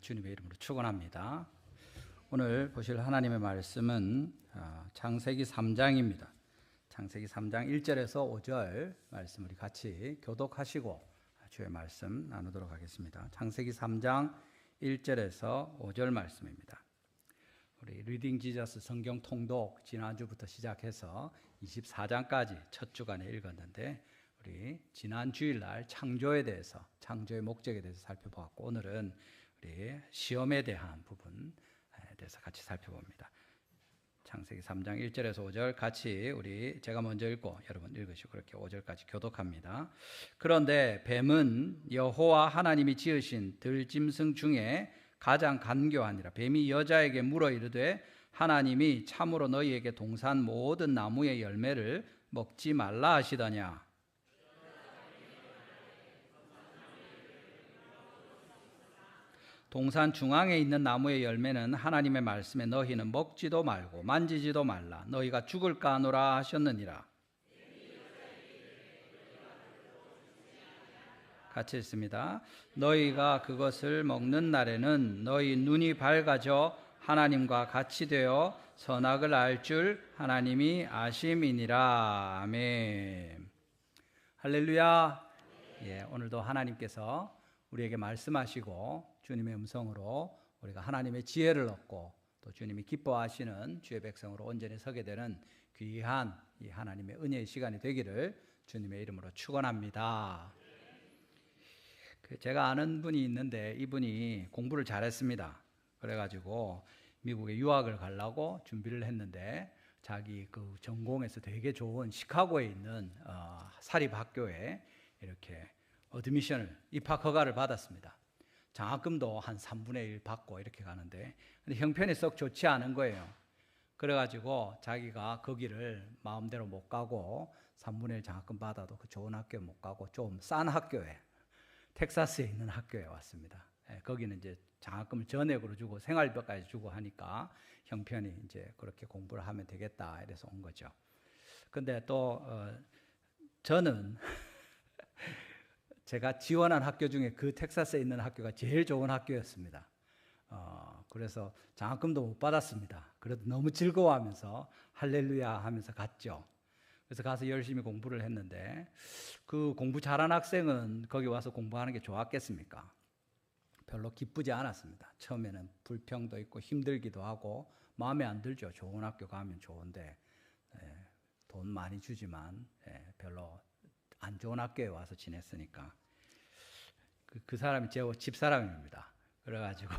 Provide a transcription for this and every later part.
주님의 이름으로 축원합니다. 오늘 보실 하나님의 말씀은 창세기 3장입니다. 창세기 3장 1절에서 5절 말씀 우리 같이 교독하시고 주의 말씀 나누도록 하겠습니다. 창세기 3장 1절에서 5절 말씀입니다. 우리 리딩 지저스 성경 통독 지난주부터 시작해서 24장까지 첫 주간에 읽었는데 우리 지난 주일날 창조에 대해서, 창조의 목적에 대해서 살펴보았고 오늘은 우리 시험에 대한 부분에 대해서 같이 살펴봅니다. 창세기 3장 1절에서 5절 같이 제가 먼저 읽고 여러분 읽으시고 그렇게 5절까지 교독합니다. 그런데 뱀은 여호와 하나님이 지으신 들짐승 중에 가장 간교하니라. 뱀이 여자에게 물어 이르되 하나님이 참으로 너희에게 동산 모든 나무의 열매를 먹지 말라 하시더냐. 동산 중앙에 있는 나무의 열매는 하나님의 말씀에 너희는 먹지도 말고 만지지도 말라. 너희가 죽을까 하노라 하셨느니라. 같이 읽습니다. 너희가 그것을 먹는 날에는 너희 눈이 밝아져 하나님과 같이 되어 선악을 알 줄 하나님이 아심이니라. 아멘. 할렐루야. 예, 오늘도 하나님께서 우리에게 말씀하시고 주님의 음성으로 우리가 하나님의 지혜를 얻고 또 주님이 기뻐하시는 주의 백성으로 온전히 서게 되는 귀한 이 하나님의 은혜의 시간이 되기를 주님의 이름으로 축원합니다. 제가 아는 분이 있는데 이분이 공부를 잘했습니다. 그래가지고 미국에 유학을 가려고 준비를 했는데 자기 그 전공에서 되게 좋은 시카고에 있는 사립학교에 이렇게 어드미션을 입학 허가를 받았습니다. 장학금도 한 3분의 1 받고 이렇게 가는데 근데 형편이 썩 좋지 않은 거예요. 그래가지고 자기가 거기를 마음대로 못 가고 3분의 1 장학금 받아도 그 좋은 학교에 못 가고 좀 싼 학교에 텍사스에 있는 학교에 왔습니다. 거기는 이제 장학금을 전액으로 주고 생활비까지 주고 하니까 형편이 이제 그렇게 공부를 하면 되겠다 이래서 온 거죠. 근데 또 저는 제가 지원한 학교 중에 그 텍사스에 있는 학교가 제일 좋은 학교였습니다. 그래서 장학금도 못 받았습니다. 그래도 너무 즐거워하면서 할렐루야 하면서 갔죠. 그래서 가서 열심히 공부를 했는데 그 공부 잘한 학생은 거기 와서 공부하는 게 좋았겠습니까? 별로 기쁘지 않았습니다. 처음에는 불평도 있고 힘들기도 하고 마음에 안 들죠. 좋은 학교 가면 좋은데 돈 많이 주지만 별로 안 좋은 학교에 와서 지냈으니까 그 사람이 제 집사람입니다. 그래가지고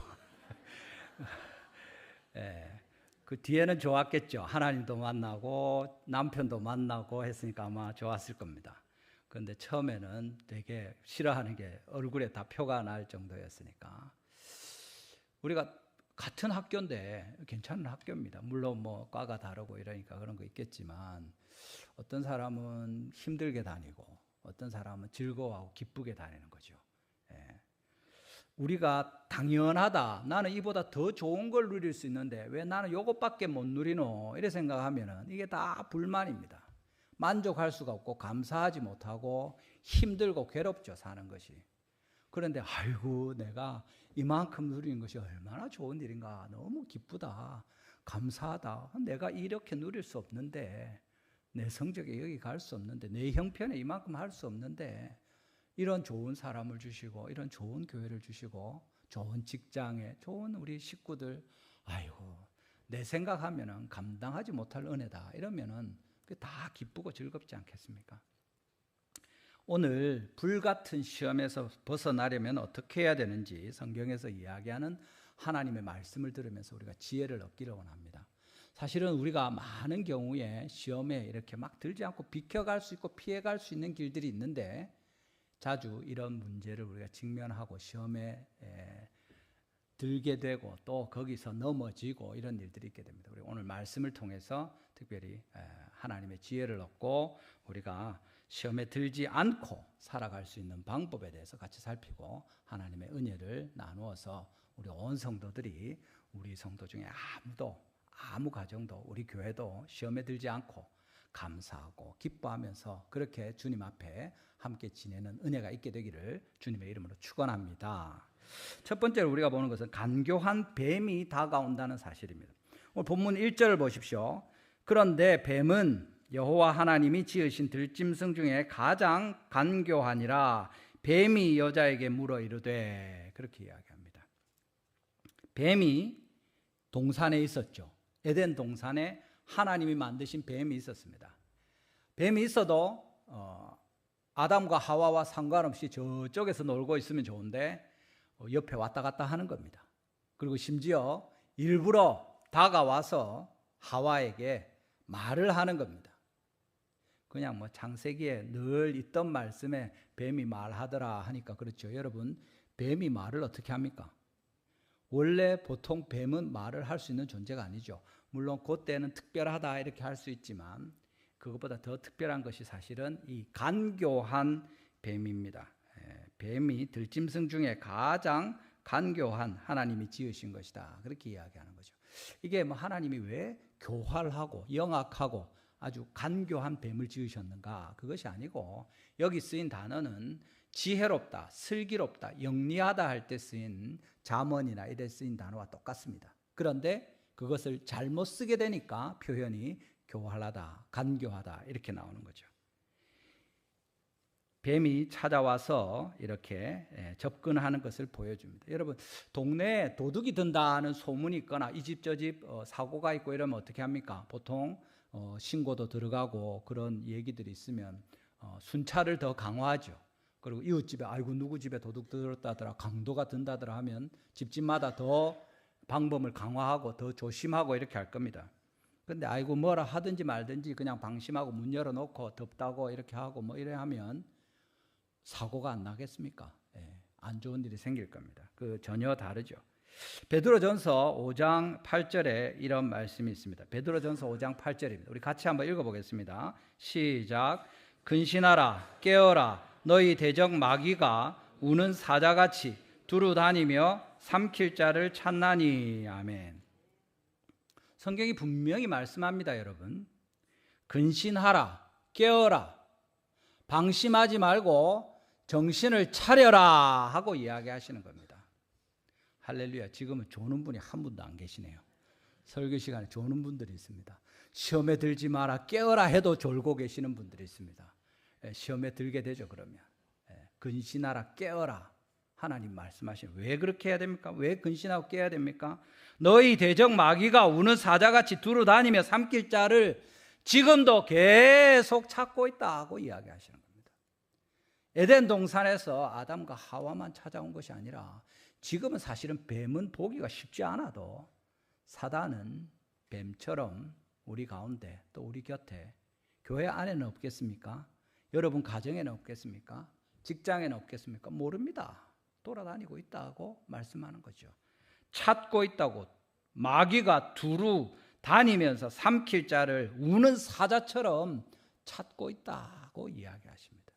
그 뒤에는 좋았겠죠. 하나님도 만나고 남편도 만나고 했으니까 아마 좋았을 겁니다. 그런데 처음에는 되게 싫어하는 게 얼굴에 다 표가 날 정도였으니까 우리가 같은 학교인데 괜찮은 학교입니다. 물론 뭐 과가 다르고 이러니까 그런 거 있겠지만 어떤 사람은 힘들게 다니고 어떤 사람은 즐거워하고 기쁘게 다니는 거죠. 우리가 당연하다. 나는 이보다 더 좋은 걸 누릴 수 있는데 왜 나는 이것밖에 못 누리노? 이래 생각하면은 이게 다 불만입니다. 만족할 수가 없고 감사하지 못하고 힘들고 괴롭죠, 사는 것이. 그런데 아이고 내가 이만큼 누리는 것이 얼마나 좋은 일인가. 너무 기쁘다. 감사하다. 내가 이렇게 누릴 수 없는데 내 성적에 여기 갈 수 없는데 내 형편에 이만큼 할 수 없는데 이런 좋은 사람을 주시고 이런 좋은 교회를 주시고 좋은 직장에 좋은 우리 식구들 아이고 내 생각하면은 감당하지 못할 은혜다 이러면은 다 기쁘고 즐겁지 않겠습니까? 오늘 불같은 시험에서 벗어나려면 어떻게 해야 되는지 성경에서 이야기하는 하나님의 말씀을 들으면서 우리가 지혜를 얻기를 원합니다. 사실은 우리가 많은 경우에 시험에 이렇게 막 들지 않고 비켜갈 수 있고 피해갈 수 있는 길들이 있는데 자주 이런 문제를 우리가 직면하고 시험에 들게 되고 또 거기서 넘어지고 이런 일들이 있게 됩니다. 우리 오늘 말씀을 통해서 특별히 하나님의 지혜를 얻고 우리가 시험에 들지 않고 살아갈 수 있는 방법에 대해서 같이 살피고 하나님의 은혜를 나누어서 우리 온 성도들이 우리 성도 중에 아무 가정도 우리 교회도 시험에 들지 않고 감사하고 기뻐하면서 그렇게 주님 앞에 함께 지내는 은혜가 있게 되기를 주님의 이름으로 축원합니다. 첫 번째로 우리가 보는 것은 간교한 뱀이 다가온다는 사실입니다. 오늘 본문 1절을 보십시오. 그런데 뱀은 여호와 하나님이 지으신 들짐승 중에 가장 간교하니라. 뱀이 여자에게 물어 이르되, 그렇게 이야기합니다. 뱀이 동산에 있었죠. 에덴 동산에 하나님이 만드신 뱀이 있었습니다. 뱀이 있어도 아담과 하와와 상관없이 저쪽에서 놀고 있으면 좋은데 옆에 왔다 갔다 하는 겁니다. 그리고 심지어 일부러 다가와서 하와에게 말을 하는 겁니다. 그냥 뭐 창세기에 늘 있던 말씀에 뱀이 말하더라 하니까 그렇죠. 여러분, 뱀이 말을 어떻게 합니까? 원래 보통 뱀은 말을 할 수 있는 존재가 아니죠. 물론 그때는 특별하다 이렇게 할 수 있지만 그것보다 더 특별한 것이 사실은 이 간교한 뱀입니다. 뱀이 들짐승 중에 가장 간교한 하나님이 지으신 것이다. 그렇게 이야기하는 거죠. 이게 뭐 하나님이 왜 교활하고 영악하고 아주 간교한 뱀을 지으셨는가? 그것이 아니고 여기 쓰인 단어는 지혜롭다, 슬기롭다, 영리하다 할 때 쓰인 잠언이나 이래 쓰인 단어와 똑같습니다. 그런데 그것을 잘못 쓰게 되니까 표현이 교활하다, 간교하다 이렇게 나오는 거죠. 뱀이 찾아와서 이렇게 접근하는 것을 보여줍니다. 여러분, 동네에 도둑이 든다는 소문이 있거나 이 집 저 집 사고가 있고 이러면 어떻게 합니까? 보통 신고도 들어가고 그런 얘기들이 있으면 순찰을 더 강화하죠. 그리고 이웃집에 아이고 누구 집에 도둑 들었다더라, 강도가 든다더라 하면 집집마다 더 방법을 강화하고 더 조심하고 이렇게 할 겁니다. 근데 아이고 뭐라 하든지 말든지 그냥 방심하고 문 열어놓고 덥다고 이렇게 하고 뭐 이래 하면 사고가 안 나겠습니까? 안 좋은 일이 생길 겁니다. 그 전혀 다르죠. 베드로전서 5장 8절에 이런 말씀이 있습니다. 베드로전서 5장 8절입니다. 우리 같이 한번 읽어보겠습니다. 시작. 근신하라, 깨어라. 너희 대적 마귀가 우는 사자같이 두루 다니며 삼킬 자를 찾나니. 아멘. 성경이 분명히 말씀합니다, 여러분. 근신하라, 깨어라, 방심하지 말고 정신을 차려라 하고 이야기하시는 겁니다. 할렐루야. 지금은 조는 분이 한 분도 안 계시네요. 설교 시간에 조는 분들이 있습니다. 시험에 들지 마라, 깨어라 해도 졸고 계시는 분들이 있습니다. 시험에 들게 되죠. 그러면 근신하라, 깨어라. 하나님 말씀하시는, 왜 그렇게 해야 됩니까? 왜 근신하고 깨어야 됩니까? 너희 대적 마귀가 우는 사자같이 두루 다니며 삼킬 자를 지금도 계속 찾고 있다고 이야기하시는 겁니다. 에덴 동산에서 아담과 하와만 찾아온 것이 아니라 지금은 사실은 뱀은 보기가 쉽지 않아도 사단은 뱀처럼 우리 가운데 또 우리 곁에, 교회 안에는 없겠습니까? 여러분 가정에는 없겠습니까? 직장에는 없겠습니까? 모릅니다. 돌아다니고 있다고 말씀하는 거죠. 찾고 있다고, 마귀가 두루 다니면서 삼킬 자를 우는 사자처럼 찾고 있다고 이야기하십니다.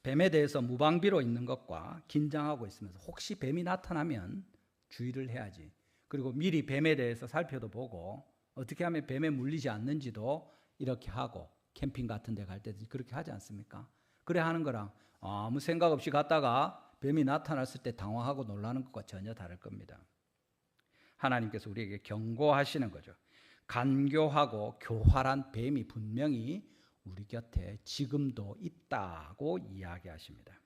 뱀에 대해서 무방비로 있는 것과 긴장하고 있으면서 혹시 뱀이 나타나면 주의를 해야지. 그리고 미리 뱀에 대해서 살펴도 보고 어떻게 하면 뱀에 물리지 않는지도 이렇게 하고, 캠핑 같은 데 갈 때도 그렇게 하지 않습니까? 그래 하는 거랑 아무 생각 없이 갔다가 뱀이 나타났을 때 당황하고 놀라는 것과 전혀 다를 겁니다. 하나님께서 우리에게 경고하시는 거죠. 간교하고 교활한 뱀이 분명히 우리 곁에 지금도 있다고 이야기하십니다.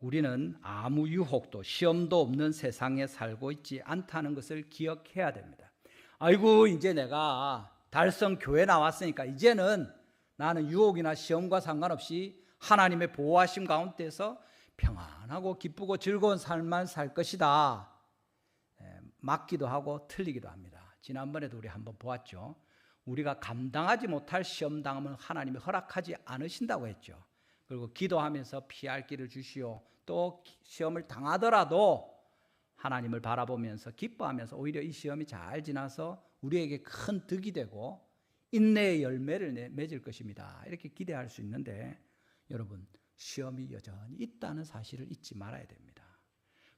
우리는 아무 유혹도 시험도 없는 세상에 살고 있지 않다는 것을 기억해야 됩니다. 아이고 이제 내가 달성 교회 나왔으니까 이제는 나는 유혹이나 시험과 상관없이 하나님의 보호하심 가운데서 평안하고 기쁘고 즐거운 삶만 살 것이다. 맞기도 하고 틀리기도 합니다. 지난번에도 우리 한번 보았죠. 우리가 감당하지 못할 시험당함을 하나님이 허락하지 않으신다고 했죠. 그리고 기도하면서 피할 길을 주시오. 또 시험을 당하더라도 하나님을 바라보면서 기뻐하면서 오히려 이 시험이 잘 지나서 우리에게 큰 득이 되고 인내의 열매를 맺을 것입니다. 이렇게 기대할 수 있는데 여러분, 시험이 여전히 있다는 사실을 잊지 말아야 됩니다.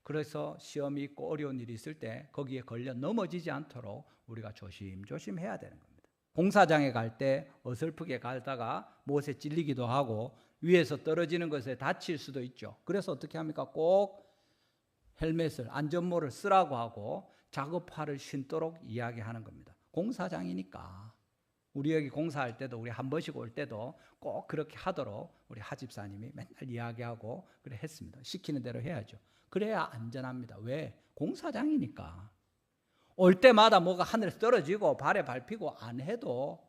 그래서 시험이 있고 어려운 일이 있을 때 거기에 걸려 넘어지지 않도록 우리가 조심조심 해야 되는 겁니다. 공사장에 갈 때 어설프게 가다가 못에 찔리기도 하고 위에서 떨어지는 것에 다칠 수도 있죠. 그래서 어떻게 합니까? 꼭 헬멧을, 안전모를 쓰라고 하고 작업화를 신도록 이야기하는 겁니다. 공사장이니까. 우리 여기 공사할 때도, 우리 한 번씩 올 때도 꼭 그렇게 하도록 우리 하집사님이 맨날 이야기하고 그래 했습니다. 시키는 대로 해야죠. 그래야 안전합니다. 왜? 공사장이니까. 올 때마다 뭐가 하늘에서 떨어지고 발에 밟히고 안 해도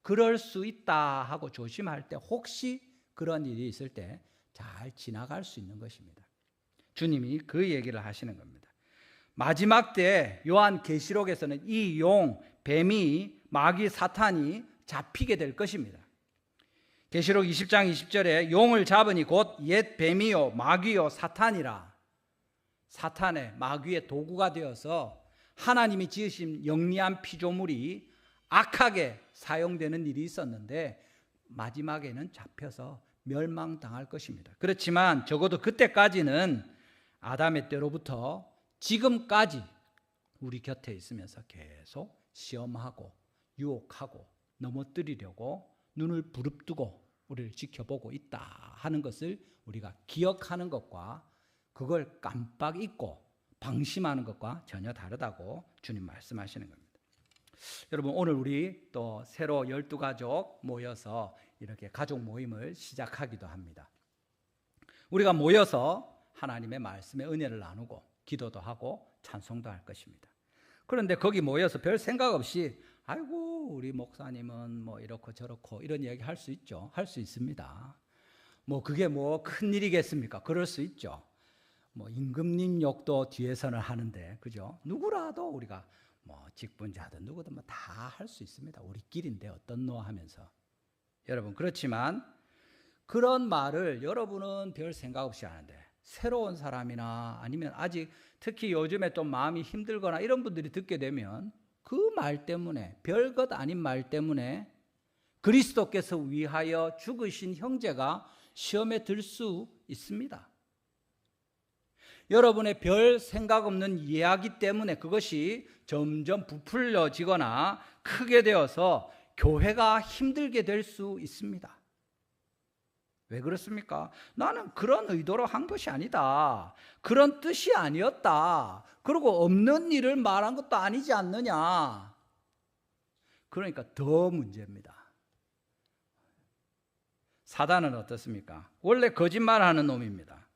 그럴 수 있다 하고 조심할 때, 혹시 그런 일이 있을 때 잘 지나갈 수 있는 것입니다. 주님이 그 얘기를 하시는 겁니다. 마지막 때 요한계시록에서는 이 용, 뱀이, 마귀, 사탄이 잡히게 될 것입니다. 계시록 20장 20절에 용을 잡으니 곧 옛 뱀이요 마귀요 사탄이라. 사탄의, 마귀의 도구가 되어서 하나님이 지으신 영리한 피조물이 악하게 사용되는 일이 있었는데 마지막에는 잡혀서 멸망당할 것입니다. 그렇지만 적어도 그때까지는 아담의 때로부터 지금까지 우리 곁에 있으면서 계속 시험하고 유혹하고 넘어뜨리려고 눈을 부릅뜨고 우리를 지켜보고 있다 하는 것을 우리가 기억하는 것과 그걸 깜빡 잊고 방심하는 것과 전혀 다르다고 주님 말씀하시는 겁니다. 여러분, 오늘 우리 또 새로 12가족 모여서 이렇게 가족 모임을 시작하기도 합니다. 우리가 모여서 하나님의 말씀의 은혜를 나누고 기도도 하고 찬송도 할 것입니다. 그런데 거기 모여서 별 생각 없이 아이고 우리 목사님은 뭐 이렇고 저렇고 이런 이야기 할 수 있죠. 할 수 있습니다. 뭐 그게 뭐 큰 일이겠습니까? 그럴 수 있죠. 뭐 임금님 욕도 뒤에서는 하는데, 그죠? 누구라도 우리가 뭐 직분자든 누구든 뭐 다 할 수 있습니다. 우리끼리인데 어떻노 하면서. 여러분, 그렇지만 그런 말을 여러분은 별 생각 없이 하는데 새로운 사람이나 아니면 아직 특히 요즘에 좀 마음이 힘들거나 이런 분들이 듣게 되면 그 말 때문에, 별것 아닌 말 때문에 그리스도께서 위하여 죽으신 형제가 시험에 들 수 있습니다. 여러분의 별 생각 없는 이야기 때문에 그것이 점점 부풀려지거나 크게 되어서 교회가 힘들게 될 수 있습니다. 왜 그렇습니까? 나는 그런 의도로 한 것이 아니다. 그런 뜻이 아니었다. 그리고 없는 일을 말한 것도 아니지 않느냐. 그러니까 더 문제입니다. 사단은 어떻습니까? 원래 거짓말하는 놈입니다.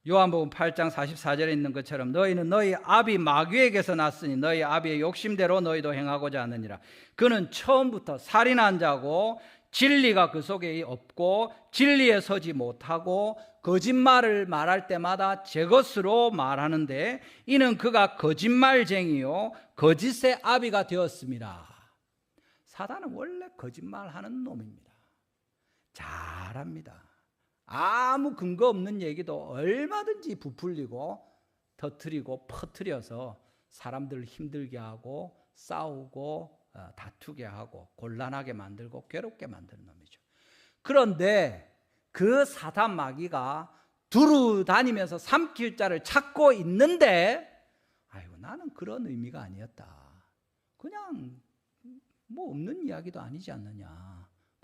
요한복음 8장 44절에 있는 것처럼 너희는 너희 아비 마귀에게서 났으니 너희 아비의 욕심대로 너희도 행하고자 하느니라. 그는 처음부터 살인한 자고 진리가 그 속에 없고 진리에 서지 못하고 거짓말을 말할 때마다 제 것으로 말하는데 이는 그가 거짓말쟁이요 거짓의 아비가 되었습니다. 사단은 원래 거짓말하는 놈입니다. 잘합니다. 아무 근거 없는 얘기도 얼마든지 부풀리고 터뜨리고 퍼뜨려서 사람들을 힘들게 하고 싸우고 다투게 하고 곤란하게 만들고 괴롭게 만드는 놈이죠. 그런데 그 사단 마귀가 두루 다니면서 삼킬 자를 찾고 있는데 아이고 나는 그런 의미가 아니었다. 그냥 뭐 없는 이야기도 아니지 않느냐.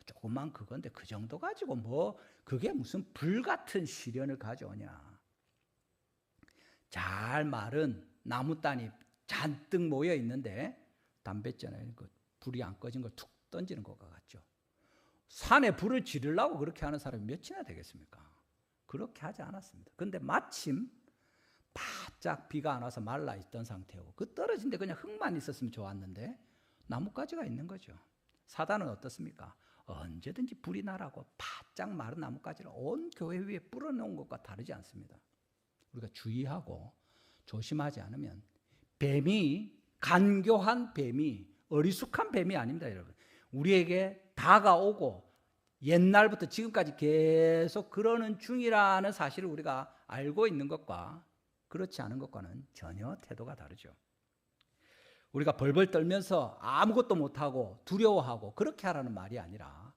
조금만 그건데 그 정도 가지고 뭐 그게 무슨 불같은 시련을 가져오냐. 잘 마른 나무단이 잔뜩 모여 있는데 담뱃잖아요. 그 불이 안 꺼진 걸 툭 던지는 것과 같죠. 산에 불을 지르려고 그렇게 하는 사람이 몇이나 되겠습니까? 그렇게 하지 않았습니다. 그런데 마침 바짝 비가 안 와서 말라 있던 상태고 그 떨어진 데 그냥 흙만 있었으면 좋았는데 나뭇가지가 있는 거죠. 사단은 어떻습니까? 언제든지 불이 나라고 바짝 마른 나뭇가지를 온 교회 위에 뿌려놓은 것과 다르지 않습니다. 우리가 주의하고 조심하지 않으면 뱀이, 간교한 뱀이, 어리숙한 뱀이 아닙니다, 여러분. 우리에게 다가오고 옛날부터 지금까지 계속 그러는 중이라는 사실을 우리가 알고 있는 것과 그렇지 않은 것과는 전혀 태도가 다르죠. 우리가 벌벌 떨면서 아무것도 못하고 두려워하고 그렇게 하라는 말이 아니라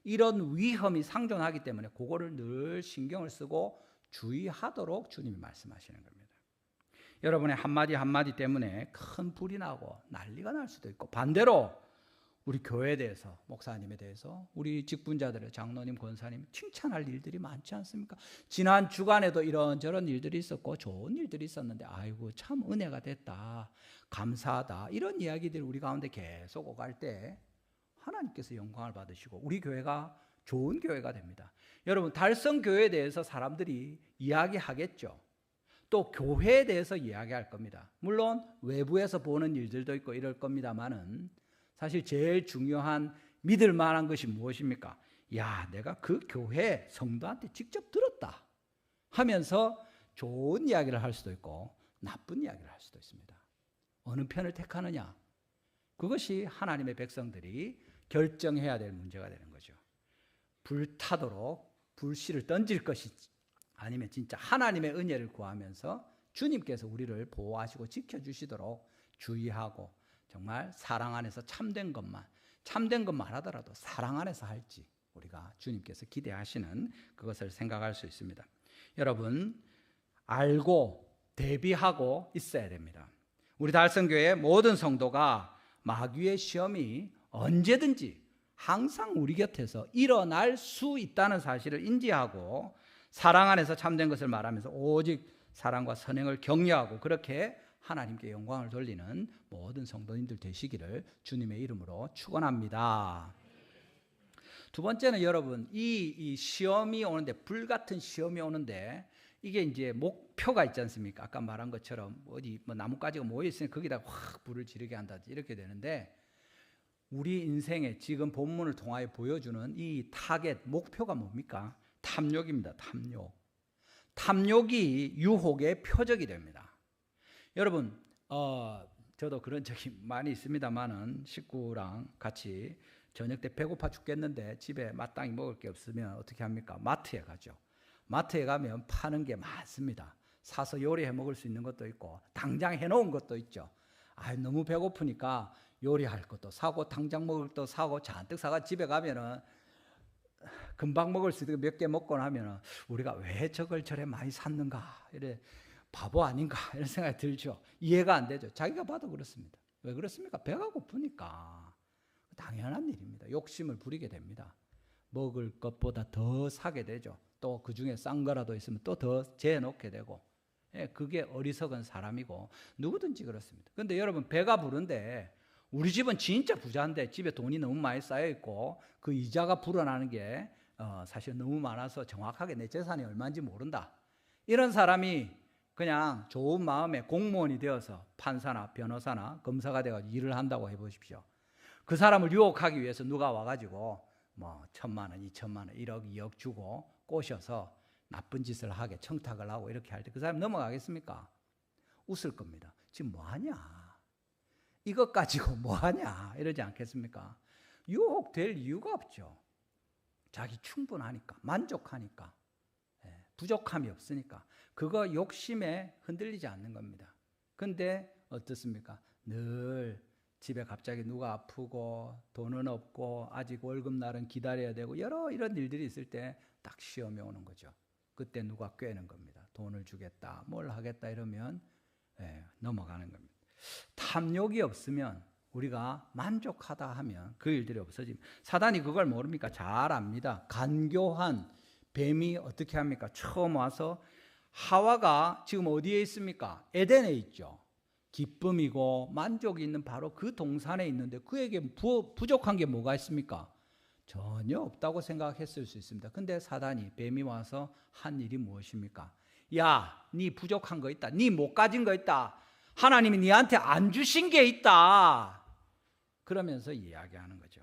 이런 위험이 상존하기 때문에 그거를 늘 신경을 쓰고 주의하도록 주님이 말씀하시는 겁니다. 여러분의 한마디 한마디 때문에 큰 불이 나고 난리가 날 수도 있고 반대로 우리 교회에 대해서, 목사님에 대해서, 우리 직분자들의 장로님, 권사님 칭찬할 일들이 많지 않습니까? 지난 주간에도 이런저런 일들이 있었고 좋은 일들이 있었는데 아이고 참 은혜가 됐다, 감사하다, 이런 이야기들이 우리 가운데 계속 오갈 때 하나님께서 영광을 받으시고 우리 교회가 좋은 교회가 됩니다. 여러분, 달성교회에 대해서 사람들이 이야기하겠죠. 또 교회에 대해서 이야기할 겁니다. 물론 외부에서 보는 일들도 있고 이럴 겁니다만은 사실 제일 중요한 믿을 만한 것이 무엇입니까? 야, 내가 그 교회 성도한테 직접 들었다 하면서 좋은 이야기를 할 수도 있고 나쁜 이야기를 할 수도 있습니다. 어느 편을 택하느냐, 그것이 하나님의 백성들이 결정해야 될 문제가 되는 거죠. 불타도록 불씨를 던질 것인지 아니면 진짜 하나님의 은혜를 구하면서 주님께서 우리를 보호하시고 지켜주시도록 주의하고 정말 사랑 안에서 참된 것만 하더라도 사랑 안에서 할지 우리가 주님께서 기대하시는 그것을 생각할 수 있습니다. 여러분, 알고 대비하고 있어야 됩니다. 우리 달성교회 모든 성도가 마귀의 시험이 언제든지 항상 우리 곁에서 일어날 수 있다는 사실을 인지하고 사랑 안에서 참된 것을 말하면서 오직 사랑과 선행을 격려하고 그렇게 하나님께 영광을 돌리는 모든 성도님들 되시기를 주님의 이름으로 축원합니다. 두 번째는 여러분, 이 시험이 오는데, 불같은 시험이 오는데 이게 이제 목표가 있지 않습니까? 아까 말한 것처럼 어디 나뭇가지가 모여 있으니 거기다 확 불을 지르게 한다든지 이렇게 되는데, 우리 인생에 지금 본문을 통하여 보여주는 이 타겟, 목표가 뭡니까? 탐욕입니다. 탐욕이 유혹의 표적이 됩니다. 여러분, 저도 그런 적이 많이 있습니다만은 식구랑 같이 저녁 때 배고파 죽겠는데 집에 마땅히 먹을 게 없으면 어떻게 합니까? 마트에 가죠. 마트에 가면 파는 게 많습니다. 사서 요리해 먹을 수 있는 것도 있고 당장 해놓은 것도 있죠. 너무 배고프니까 요리할 것도 사고 당장 먹을 것도 사고 잔뜩 사가 집에 가면은 금방 먹을 수 있는 몇 개 먹고 나면은 우리가 왜 저걸 저래 많이 샀는가, 이래 바보 아닌가 이런 생각이 들죠. 이해가 안 되죠. 자기가 봐도 그렇습니다. 왜 그렇습니까? 배가 고프니까. 당연한 일입니다. 욕심을 부리게 됩니다. 먹을 것보다 더 사게 되죠. 또 그중에 싼 거라도 있으면 또 더 재놓게 되고, 그게 어리석은 사람이고 누구든지 그렇습니다. 그런데 여러분, 배가 부른데 우리 집은 진짜 부자인데 집에 돈이 너무 많이 쌓여 있고 그 이자가 불어나는 게 사실 너무 많아서 정확하게 내 재산이 얼마인지 모른다, 이런 사람이 그냥 좋은 마음에 공무원이 되어서 판사나 변호사나 검사가 되어서 일을 한다고 해보십시오. 그 사람을 유혹하기 위해서 누가 와가지고 1,000만 원, 2,000만 원, 1억, 2억 주고 꼬셔서 나쁜 짓을 하게 청탁을 하고 이렇게 할 때 그 사람 넘어가겠습니까? 웃을 겁니다. 지금 뭐하냐? 이것 가지고 뭐하냐? 이러지 않겠습니까? 유혹될 이유가 없죠. 자기 충분하니까, 만족하니까, 부족함이 없으니까. 그거 욕심에 흔들리지 않는 겁니다. 근데 어떻습니까? 늘 집에 갑자기 누가 아프고 돈은 없고 아직 월급날은 기다려야 되고 여러 이런 일들이 있을 때 딱 시험이 오는 거죠. 그때 누가 꿰는 겁니다. 돈을 주겠다, 뭘 하겠다 이러면 넘어가는 겁니다. 탐욕이 없으면, 우리가 만족하다 하면 그 일들이 없어집니다. 사단이 그걸 모릅니까? 잘 압니다. 간교한 뱀이 어떻게 합니까? 처음 와서 하와가 지금 어디에 있습니까? 에덴에 있죠. 기쁨이고 만족이 있는 바로 그 동산에 있는데 그에게 부족한 게 뭐가 있습니까? 전혀 없다고 생각했을 수 있습니다. 근데 사단이, 뱀이 와서 한 일이 무엇입니까? 야, 네 부족한 거 있다. 네 못 가진 거 있다. 하나님이 네한테 안 주신 게 있다. 그러면서 이야기하는 거죠.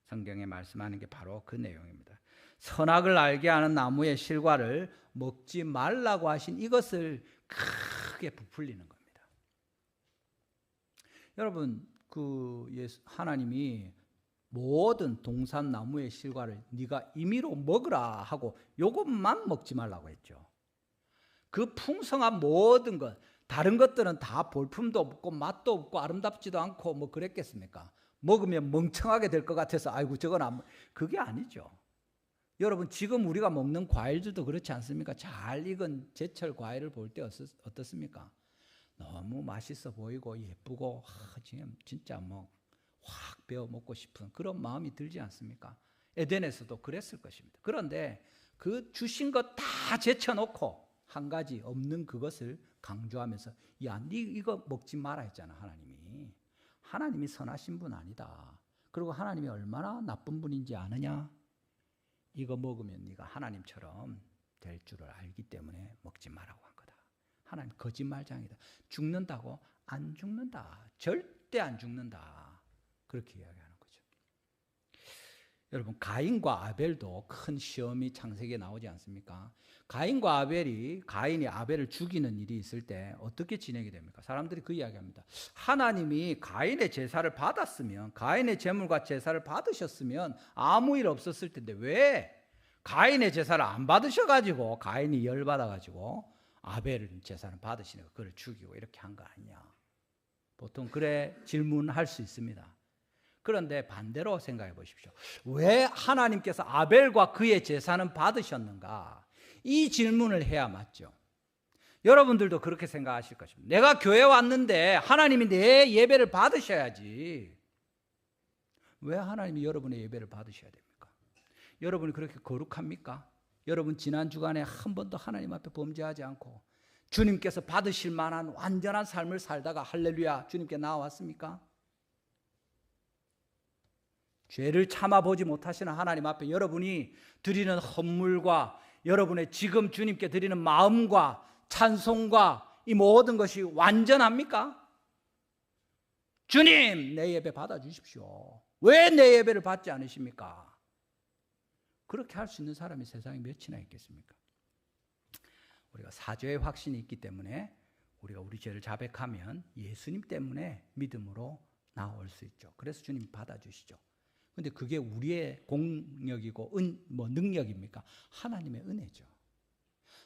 성경에 말씀하는 게 바로 그 내용입니다. 선악을 알게 하는 나무의 실과를 먹지 말라고 하신 이것을 크게 부풀리는 겁니다. 여러분, 하나님이 모든 동산 나무의 실과를 네가 임의로 먹으라 하고 요것만 먹지 말라고 했죠. 그 풍성한 모든 것, 다른 것들은 다 볼품도 없고 맛도 없고 아름답지도 않고 그랬겠습니까? 먹으면 멍청하게 될 것 같아서 아이고 저건 그게 아니죠. 여러분, 지금 우리가 먹는 과일들도 그렇지 않습니까? 잘 익은 제철 과일을 볼 때 어떻습니까? 너무 맛있어 보이고 예쁘고 지금 진짜 확 베어 먹고 싶은 그런 마음이 들지 않습니까? 에덴에서도 그랬을 것입니다. 그런데 그 주신 것 다 제쳐놓고 한 가지 없는 그것을 강조하면서 야, 네 이거 먹지 마라 했잖아. 하나님이 선하신 분 아니다. 그리고 하나님이 얼마나 나쁜 분인지 아느냐? 이거 먹으면 네가 하나님처럼 될 줄을 알기 때문에 먹지 말라고 한 거다. 하나님 거짓말장이다. 죽는다고? 안 죽는다. 절대 안 죽는다. 그렇게 이야기하는 거죠. 여러분, 가인과 아벨도 큰 시험이 창세기에 나오지 않습니까? 가인이 아벨을 죽이는 일이 있을 때 어떻게 진행이 됩니까? 사람들이 그 이야기합니다. 하나님이 가인의 제사를 받았으면, 가인의 제물과 제사를 받으셨으면 아무 일 없었을 텐데 왜 가인의 제사를 안 받으셔가지고 가인이 열받아가지고 아벨 제사를 받으시니까 그를 죽이고 이렇게 한 거 아니냐? 보통 그래 질문할 수 있습니다. 그런데 반대로 생각해 보십시오. 왜 하나님께서 아벨과 그의 제사는 받으셨는가? 이 질문을 해야 맞죠. 여러분들도 그렇게 생각하실 것입니다. 내가 교회 왔는데 하나님이 내 예배를 받으셔야지. 왜 하나님이 여러분의 예배를 받으셔야 됩니까? 여러분이 그렇게 거룩합니까? 여러분 지난 주간에 한 번도 하나님 앞에 범죄하지 않고 주님께서 받으실 만한 완전한 삶을 살다가 할렐루야 주님께 나왔습니까? 죄를 참아보지 못하시는 하나님 앞에 여러분이 드리는 헌물과 여러분의 지금 주님께 드리는 마음과 찬송과 이 모든 것이 완전합니까? 주님, 내 예배 받아주십시오. 왜 내 예배를 받지 않으십니까? 그렇게 할 수 있는 사람이 세상에 몇이나 있겠습니까? 우리가 사죄의 확신이 있기 때문에 우리가 우리 죄를 자백하면 예수님 때문에 믿음으로 나올 수 있죠. 그래서 주님 받아주시죠. 근데 그게 우리의 공력이고 능력입니까? 하나님의 은혜죠.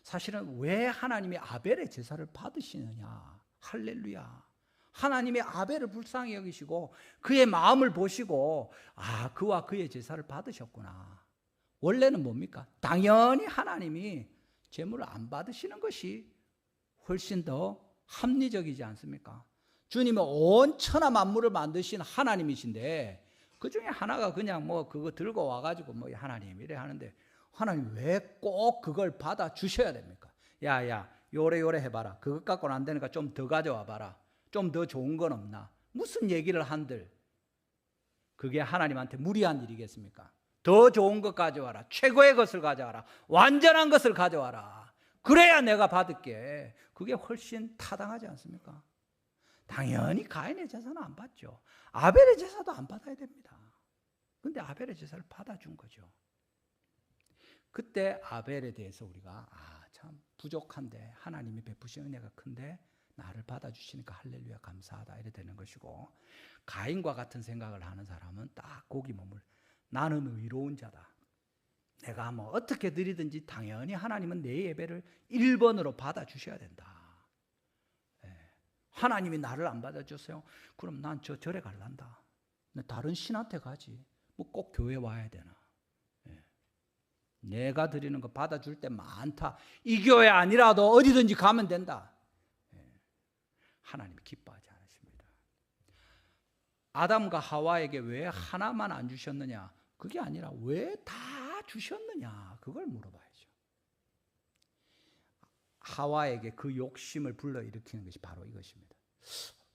사실은 왜 하나님이 아벨의 제사를 받으시느냐? 할렐루야. 하나님의 아벨을 불쌍히 여기시고 그의 마음을 보시고 그와 그의 제사를 받으셨구나. 원래는 뭡니까? 당연히 하나님이 제물을 안 받으시는 것이 훨씬 더 합리적이지 않습니까? 주님은 온 천하 만물을 만드신 하나님이신데 그 중에 하나가 그냥 그거 들고 와가지고 하나님 이래 하는데 하나님 왜 꼭 그걸 받아 주셔야 됩니까? 야, 요래 해봐라. 그것 갖고는 안 되니까 좀 더 가져와 봐라. 좀 더 좋은 건 없나? 무슨 얘기를 한들 그게 하나님한테 무리한 일이겠습니까? 더 좋은 것 가져와라. 최고의 것을 가져와라. 완전한 것을 가져와라. 그래야 내가 받을게. 그게 훨씬 타당하지 않습니까? 당연히 가인의 제사는 안 받죠. 아벨의 제사도 안 받아야 됩니다. 근데 아벨의 제사를 받아준 거죠. 그때 아벨에 대해서 우리가 참 부족한데 하나님이 베푸신 은혜가 큰데 나를 받아주시니까 할렐루야 감사하다 이래 되는 것이고, 가인과 같은 생각을 하는 사람은 딱 고기 몸을 나는 의로운 자다. 내가 어떻게 드리든지 당연히 하나님은 내 예배를 1번으로 받아주셔야 된다. 하나님이 나를 안 받아주세요? 그럼 난 절에 갈란다. 다른 신한테 가지. 꼭 교회 와야 되나? 내가 드리는 거 받아줄 때 많다. 이 교회 아니라도 어디든지 가면 된다. 하나님이 기뻐하지 않으십니다. 아담과 하와에게 왜 하나만 안 주셨느냐? 그게 아니라 왜 다 주셨느냐? 그걸 물어봐야죠. 하와에게 그 욕심을 불러일으키는 것이 바로 이것입니다.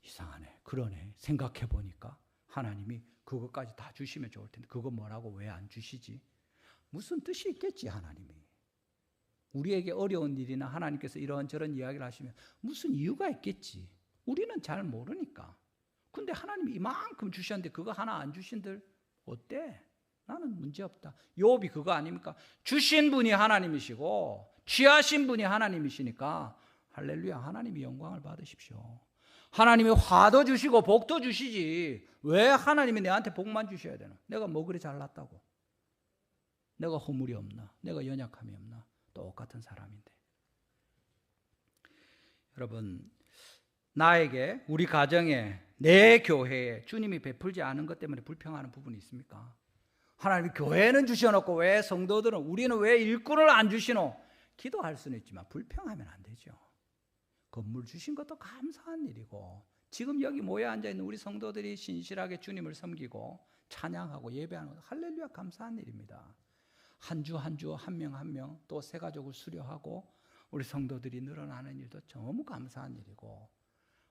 이상하네. 그러네. 생각해 보니까 하나님이 그것까지 다 주시면 좋을 텐데 그거 뭐라고 왜 안 주시지? 무슨 뜻이 있겠지 하나님이. 우리에게 어려운 일이나 하나님께서 이런저런 이야기를 하시면 무슨 이유가 있겠지. 우리는 잘 모르니까. 근데 하나님이 이만큼 주셨는데 그거 하나 안 주신들 어때? 나는 문제없다. 욥이 그거 아닙니까? 주신 분이 하나님이시고 취하신 분이 하나님이시니까 할렐루야 하나님이 영광을 받으십시오. 하나님이 화도 주시고 복도 주시지 왜 하나님이 내한테 복만 주셔야 되나? 내가 뭐 그리 잘났다고? 내가 허물이 없나? 내가 연약함이 없나? 똑같은 사람인데. 여러분, 나에게, 우리 가정에, 내 교회에 주님이 베풀지 않은 것 때문에 불평하는 부분이 있습니까? 하나님이 교회는 주셔놓고 왜 성도들은, 우리는 왜 일꾼을 안 주시노? 기도할 수는 있지만 불평하면 안 되죠. 건물 주신 것도 감사한 일이고 지금 여기 모여 앉아있는 우리 성도들이 신실하게 주님을 섬기고 찬양하고 예배하는 것, 할렐루야, 감사한 일입니다. 한 주 한 주 한 명 한 명 또 새 가족을 수료하고 우리 성도들이 늘어나는 일도 너무 감사한 일이고,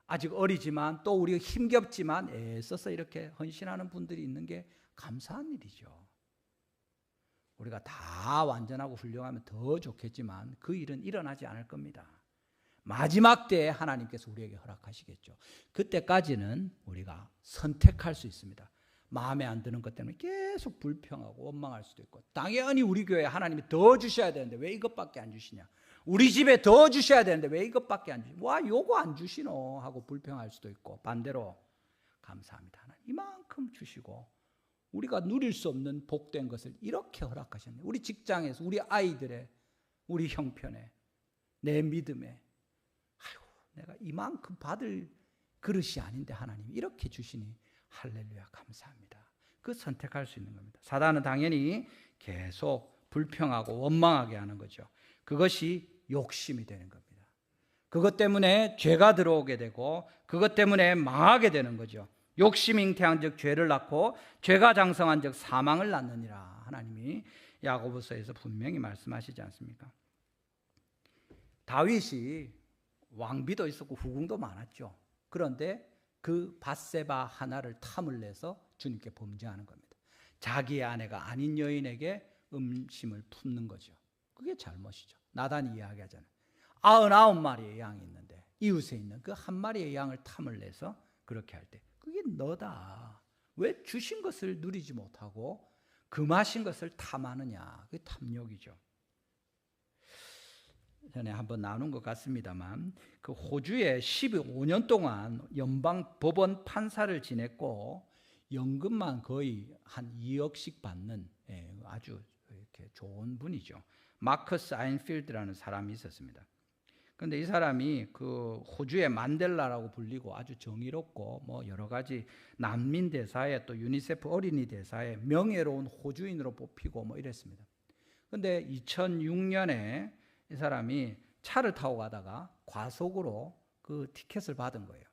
아직 어리지만 또 우리가 힘겹지만 애써서 이렇게 헌신하는 분들이 있는 게 감사한 일이죠. 우리가 다 완전하고 훌륭하면 더 좋겠지만 그 일은 일어나지 않을 겁니다. 마지막 때에 하나님께서 우리에게 허락하시겠죠. 그때까지는 우리가 선택할 수 있습니다. 마음에 안 드는 것 때문에 계속 불평하고 원망할 수도 있고, 당연히 우리 교회에 하나님이 더 주셔야 되는데 왜 이것밖에 안 주시냐, 우리 집에 더 주셔야 되는데 왜 이것밖에 안 주시냐, 와 요거 안 주시노 하고 불평할 수도 있고, 반대로 감사합니다, 하나님 이만큼 주시고 우리가 누릴 수 없는 복된 것을 이렇게 허락하셨네. 우리 직장에서, 우리 아이들의, 우리 형편에, 내 믿음에, 아이고 내가 이만큼 받을 그릇이 아닌데 하나님이 이렇게 주시니 할렐루야 감사합니다. 그 선택할 수 있는 겁니다. 사단은 당연히 계속 불평하고 원망하게 하는 거죠. 그것이 욕심이 되는 겁니다. 그것 때문에 죄가 들어오게 되고 그것 때문에 망하게 되는 거죠. 욕심 잉태한 즉 죄를 낳고 죄가 장성한 즉 사망을 낳느니라. 하나님이 야고보서에서 분명히 말씀하시지 않습니까? 다윗이 왕비도 있었고 후궁도 많았죠. 그런데 그 밧세바 하나를 탐을 내서 주님께 범죄하는 겁니다. 자기의 아내가 아닌 여인에게 음심을 품는 거죠. 그게 잘못이죠. 나단이 이야기하잖아요. 99마리의 양이 있는데 이웃에 있는 그 한 마리의 양을 탐을 내서 그렇게 할 때 그게 너다. 왜 주신 것을 누리지 못하고 금하신 것을 탐하느냐. 그게 탐욕이죠. 전에 한번 나눈 것 같습니다만 그 호주에 15년 동안 연방 법원 판사를 지냈고 연금만 거의 한 2억씩 받는 아주 이렇게 좋은 분이죠. 마커스 아인필드라는 사람이 있었습니다. 그런데 이 사람이 그 호주의 만델라라고 불리고 아주 정의롭고 뭐 여러 가지 난민 대사에 또 유니세프 어린이 대사에 명예로운 호주인으로 뽑히고 뭐 이랬습니다. 그런데 2006년에 이 사람이 차를 타고 가다가 과속으로 그 티켓을 받은 거예요.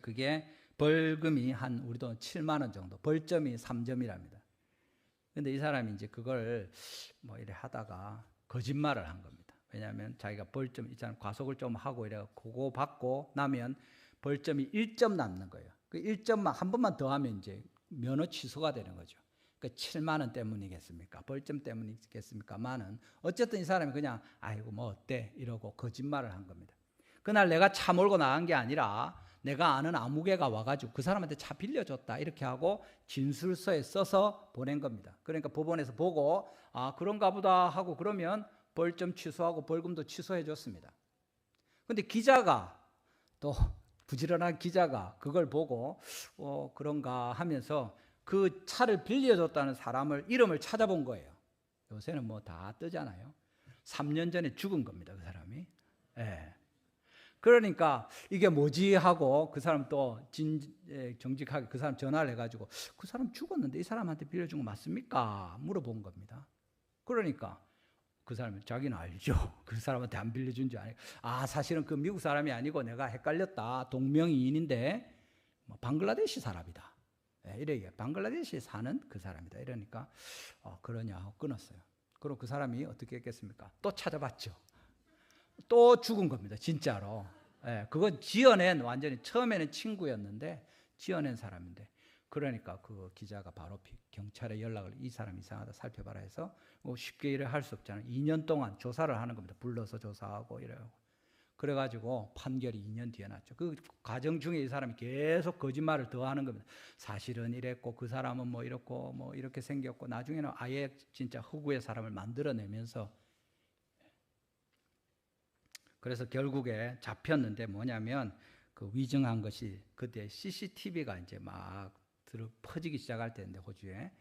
그게 벌금이 한 우리 돈 7만 원 정도, 벌점이 3점이랍니다. 근데 이 사람이 이제 그걸 뭐 이래 하다가 거짓말을 한 겁니다. 왜냐하면 자기가 벌점 있잖아요. 과속을 좀 하고 이래 그거 받고 나면 벌점이 1점 남는 거예요. 그 1점만 한 번만 더 하면 이제 면허 취소가 되는 거죠. 그 7만 원 때문이겠습니까? 벌점 때문이겠습니까? 만은 어쨌든 이 사람이 그냥 아이고 뭐 어때 이러고 거짓말을 한 겁니다. 그날 내가 차 몰고 나간 게 아니라 내가 아는 아무개가 와가지고 그 사람한테 차 빌려줬다 이렇게 하고 진술서에 써서 보낸 겁니다. 그러니까 법원에서 보고 아 그런가 보다 하고 그러면 벌점 취소하고 벌금도 취소해 줬습니다. 근데 기자가 또 부지런한 기자가 그걸 보고 그런가 하면서 그 차를 빌려줬다는 사람을 이름을 찾아본 거예요. 요새는 뭐 다 뜨잖아요. 3년 전에 죽은 겁니다, 그 사람이. 예. 그러니까 이게 뭐지 하고 그 사람 또 정직하게 그 사람 전화를 해가지고 그 사람 죽었는데 이 사람한테 빌려준 거 맞습니까? 물어본 겁니다. 그러니까 그 사람은 자기는 알죠. 그 사람한테 안 빌려준 줄 아니고 사실은 그 미국 사람이 아니고 내가 헷갈렸다. 동명이인인데 뭐 방글라데시 사람이다. 이래 방글라데시에 사는 그 사람이다. 이러니까 그러냐 하고 끊었어요. 그럼 그 사람이 어떻게 했겠습니까? 또 찾아봤죠. 또 죽은 겁니다. 진짜로. 그건 지어낸 완전히 처음에는 친구였는데 지어낸 사람인데 그러니까 그 기자가 바로 경찰에 연락을 이 사람 이상하다 살펴봐라 해서 뭐 쉽게 일을 할 수 없잖아요. 2년 동안 조사를 하는 겁니다. 불러서 조사하고 이래요. 그래가지고 판결이 2년 뒤에 났죠. 그 과정 중에 이 사람이 계속 거짓말을 더 하는 겁니다. 사실은 이랬고 그 사람은 뭐 이렇고 뭐 이렇게 생겼고 나중에는 아예 진짜 흑우의 사람을 만들어내면서 그래서 결국에 잡혔는데 뭐냐면 그 위증한 것이 그때 CCTV가 이제 막 퍼지기 시작할 때인데 호주에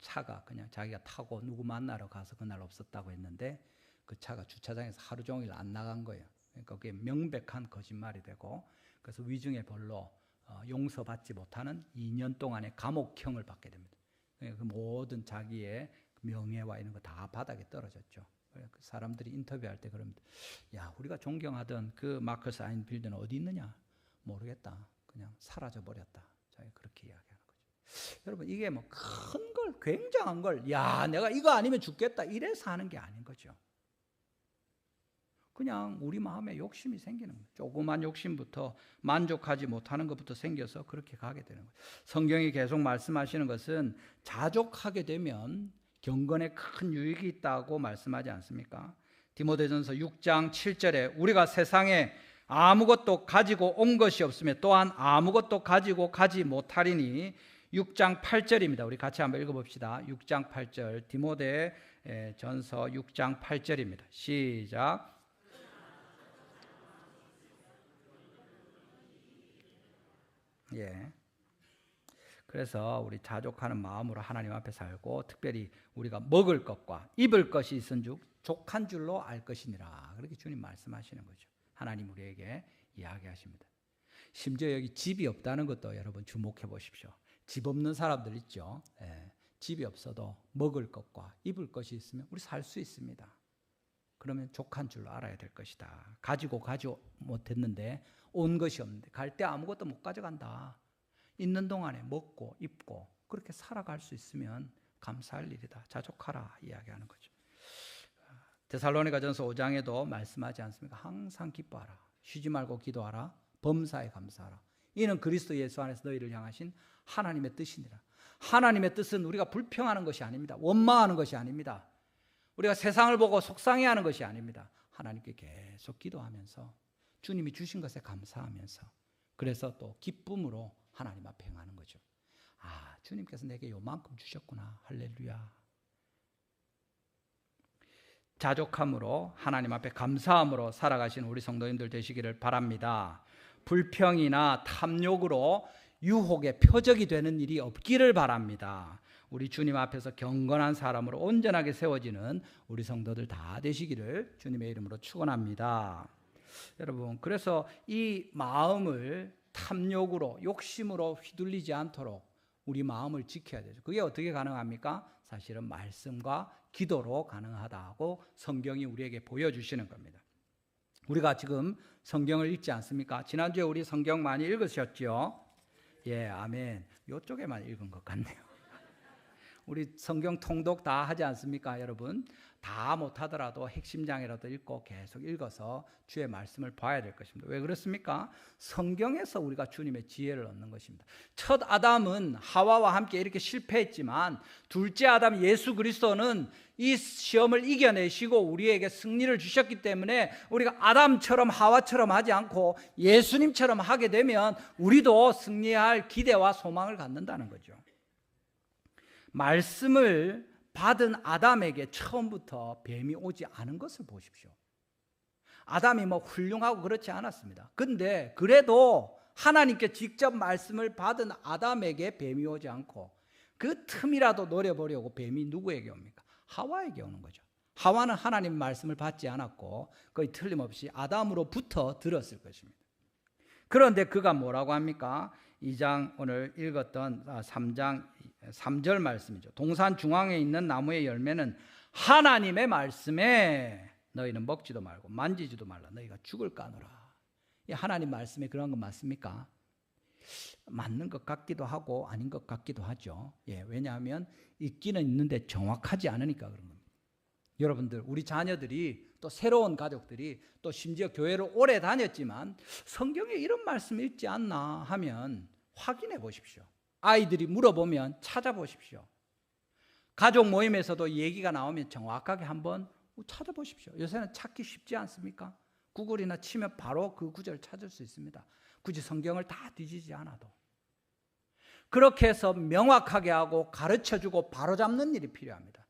차가 그냥 자기가 타고 누구 만나러 가서 그날 없었다고 했는데 그 차가 주차장에서 하루 종일 안 나간 거예요. 그러니까 그게 명백한 거짓말이 되고 그래서 위증의 벌로 용서받지 못하는 2년 동안의 감옥형을 받게 됩니다. 그 모든 자기의 명예와 이런 거 다 바닥에 떨어졌죠. 그 사람들이 인터뷰할 때 그럽니다. 야, 우리가 존경하던 그 마커스 아인필드는 어디 있느냐? 모르겠다. 그냥 사라져 버렸다. 자기가 그렇게 이야기하는 거죠. 여러분, 이게 뭐 큰 걸, 굉장한 걸, 야, 내가 이거 아니면 죽겠다, 이래서 하는 게 아닌 거죠. 그냥 우리 마음에 욕심이 생기는 거예요. 조그만 욕심부터 만족하지 못하는 것부터 생겨서 그렇게 가게 되는 거예요. 성경이 계속 말씀하시는 것은 자족하게 되면 경건에 큰 유익이 있다고 말씀하지 않습니까? 디모데전서 6장 7절에 우리가 세상에 아무것도 가지고 온 것이 없으며 또한 아무것도 가지고 가지 못하리니 6장 8절입니다. 우리 같이 한번 읽어봅시다. 6장 8절, 디모데전서 6장 8절입니다. 시작. 예. 그래서 우리 자족하는 마음으로 하나님 앞에 살고, 특별히 우리가 먹을 것과 입을 것이 있은즉 족한 줄로 알 것이니라, 그렇게 주님 말씀하시는 거죠. 하나님 우리에게 이야기하십니다. 심지어 여기 집이 없다는 것도 여러분 주목해 보십시오. 집 없는 사람들 있죠. 예. 집이 없어도 먹을 것과 입을 것이 있으면 우리 살 수 있습니다. 그러면 족한 줄로 알아야 될 것이다. 가지고 가지 못했는데, 온 것이 없는데, 갈 때 아무것도 못 가져간다. 있는 동안에 먹고 입고 그렇게 살아갈 수 있으면 감사할 일이다. 자족하라 이야기하는 거죠. 데살로니가전서 5장에도 말씀하지 않습니까? 항상 기뻐하라. 쉬지 말고 기도하라. 범사에 감사하라. 이는 그리스도 예수 안에서 너희를 향하신 하나님의 뜻이니라. 하나님의 뜻은 우리가 불평하는 것이 아닙니다. 원망하는 것이 아닙니다. 우리가 세상을 보고 속상해하는 것이 아닙니다. 하나님께 계속 기도하면서 주님이 주신 것에 감사하면서, 그래서 또 기쁨으로 하나님 앞에 행하는 거죠. 아, 주님께서 내게 요만큼 주셨구나. 할렐루야. 자족함으로 하나님 앞에 감사함으로 살아가시는 우리 성도님들 되시기를 바랍니다. 불평이나 탐욕으로 유혹의 표적이 되는 일이 없기를 바랍니다. 우리 주님 앞에서 경건한 사람으로 온전하게 세워지는 우리 성도들 다 되시기를 주님의 이름으로 축원합니다. 여러분, 그래서 이 마음을 탐욕으로, 욕심으로 휘둘리지 않도록 우리 마음을 지켜야 되죠. 그게 어떻게 가능합니까? 사실은 말씀과 기도로 가능하다고 성경이 우리에게 보여주시는 겁니다. 우리가 지금 성경을 읽지 않습니까? 지난주에 우리 성경 많이 읽으셨죠? 예, 아멘. 이쪽에만 읽은 것 같네요. 우리 성경 통독 다 하지 않습니까, 여러분? 다 못하더라도 핵심장이라도 읽고 계속 읽어서 주의 말씀을 봐야 될 것입니다. 왜 그렇습니까? 성경에서 우리가 주님의 지혜를 얻는 것입니다. 첫 아담은 하와와 함께 이렇게 실패했지만, 둘째 아담 예수 그리스도는 이 시험을 이겨내시고 우리에게 승리를 주셨기 때문에 우리가 아담처럼 하와처럼 하지 않고 예수님처럼 하게 되면 우리도 승리할 기대와 소망을 갖는다는 거죠. 말씀을 받은 아담에게 처음부터 뱀이 오지 않은 것을 보십시오. 아담이 뭐 훌륭하고 그렇지 않았습니다. 근데 그래도 하나님께 직접 말씀을 받은 아담에게 뱀이 오지 않고, 그 틈이라도 노려보려고 뱀이 누구에게 옵니까? 하와에게 오는 거죠. 하와는 하나님 말씀을 받지 않았고 거의 틀림없이 아담으로부터 들었을 것입니다. 그런데 그가 뭐라고 합니까? 2장 오늘 읽었던 3장 3절 말씀이죠. 동산 중앙에 있는 나무의 열매는 하나님의 말씀에 너희는 먹지도 말고 만지지도 말라. 너희가 죽을까 하노라. 이 하나님 말씀에 그런 거 맞습니까? 맞는 것 같기도 하고 아닌 것 같기도 하죠. 예, 왜냐하면 있기는 있는데 정확하지 않으니까 그런 겁니다. 여러분들, 우리 자녀들이, 또 새로운 가족들이, 또 심지어 교회를 오래 다녔지만 성경에 이런 말씀 읽지 않나 하면 확인해 보십시오. 아이들이 물어보면 찾아보십시오. 가족 모임에서도 얘기가 나오면 정확하게 한번 찾아보십시오. 요새는 찾기 쉽지 않습니까? 구글이나 치면 바로 그 구절을 찾을 수 있습니다. 굳이 성경을 다 뒤지지 않아도. 그렇게 해서 명확하게 하고 가르쳐주고 바로잡는 일이 필요합니다.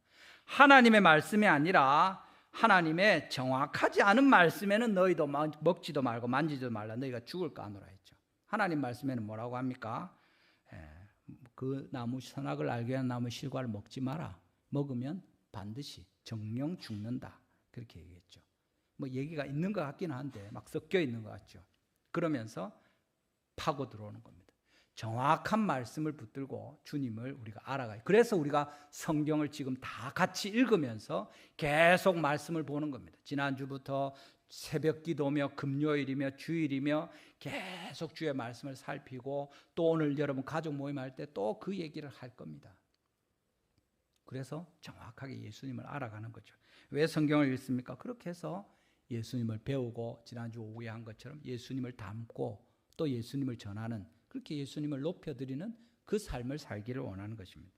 하나님의 말씀이 아니라 하나님의 정확하지 않은 말씀에는 너희도 먹지도 말고 만지지도 말라. 너희가 죽을까 하노라 했죠. 하나님 말씀에는 뭐라고 합니까? 그 나무 선악을 알게 하는 나무 실과를 먹지 마라. 먹으면 반드시 정령 죽는다. 그렇게 얘기했죠. 뭐 얘기가 있는 것 같기는 한데 막 섞여 있는 것 같죠. 그러면서 파고 들어오는 겁니다. 정확한 말씀을 붙들고 주님을 우리가 알아가요. 그래서 우리가 성경을 지금 다 같이 읽으면서 계속 말씀을 보는 겁니다. 지난주부터 새벽 기도며 금요일이며 주일이며 계속 주의 말씀을 살피고 또 오늘 여러분 가족 모임할 때 또 그 얘기를 할 겁니다. 그래서 정확하게 예수님을 알아가는 거죠. 왜 성경을 읽습니까? 그렇게 해서 예수님을 배우고 지난주 오후에 한 것처럼 예수님을 닮고 또 예수님을 전하는, 그렇게 예수님을 높여드리는 그 삶을 살기를 원하는 것입니다.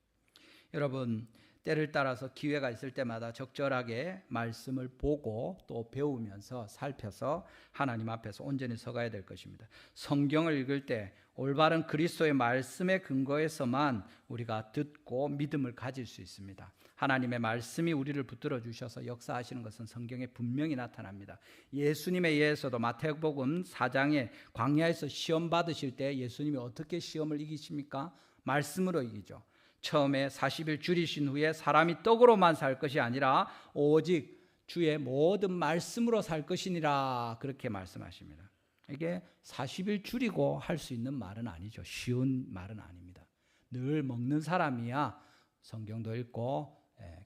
여러분, 때를 따라서 기회가 있을 때마다 적절하게 말씀을 보고 또 배우면서 살펴서 하나님 앞에서 온전히 서가야 될 것입니다. 성경을 읽을 때 올바른 그리스도의 말씀에 근거해서만 우리가 듣고 믿음을 가질 수 있습니다. 하나님의 말씀이 우리를 붙들어 주셔서 역사하시는 것은 성경에 분명히 나타납니다. 예수님에 의해서도 마태복음 4장에 광야에서 시험 받으실 때 예수님이 어떻게 시험을 이기십니까? 말씀으로 이기죠. 처음에 40일 줄이신 후에 사람이 떡으로만 살 것이 아니라 오직 주의 모든 말씀으로 살 것이니라, 그렇게 말씀하십니다. 이게 40일 줄이고 할 수 있는 말은 아니죠. 쉬운 말은 아닙니다. 늘 먹는 사람이야 성경도 읽고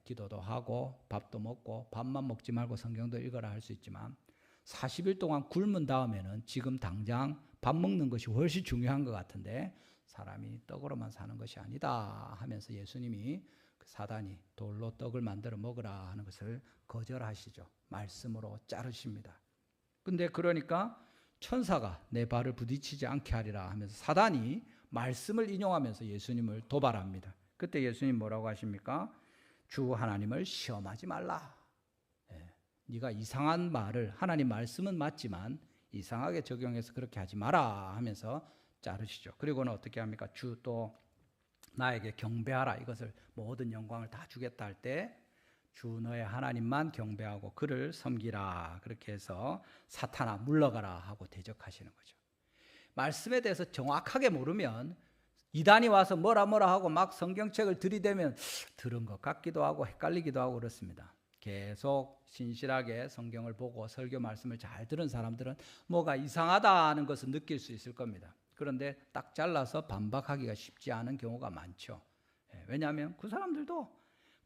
기도도 하고 밥도 먹고 밥만 먹지 말고 성경도 읽어라 할 수 있지만 40일 동안 굶은 다음에는 지금 당장 밥 먹는 것이 훨씬 중요한 것 같은데 사람이 떡으로만 사는 것이 아니다 하면서 예수님이 사단이 돌로 떡을 만들어 먹으라 하는 것을 거절하시죠. 말씀으로 자르십니다. 근데 그러니까 천사가 내 발을 부딪히지 않게 하리라 하면서 사단이 말씀을 인용하면서 예수님을 도발합니다. 그때 예수님 뭐라고 하십니까? 주 하나님을 시험하지 말라. 네가 이상한 말을, 하나님 말씀은 맞지만 이상하게 적용해서 그렇게 하지 마라 하면서 자르시죠. 그리고는 어떻게 합니까? 주 또 나에게 경배하라, 이것을 모든 영광을 다 주겠다 할 때 주 너의 하나님만 경배하고 그를 섬기라, 그렇게 해서 사탄아 물러가라 하고 대적하시는 거죠. 말씀에 대해서 정확하게 모르면 이단이 와서 뭐라 하고 막 성경책을 들이대면 들은 것 같기도 하고 헷갈리기도 하고 그렇습니다. 계속 신실하게 성경을 보고 설교 말씀을 잘 들은 사람들은 뭐가 이상하다는 것을 느낄 수 있을 겁니다. 그런데 딱 잘라서 반박하기가 쉽지 않은 경우가 많죠. 왜냐하면 그 사람들도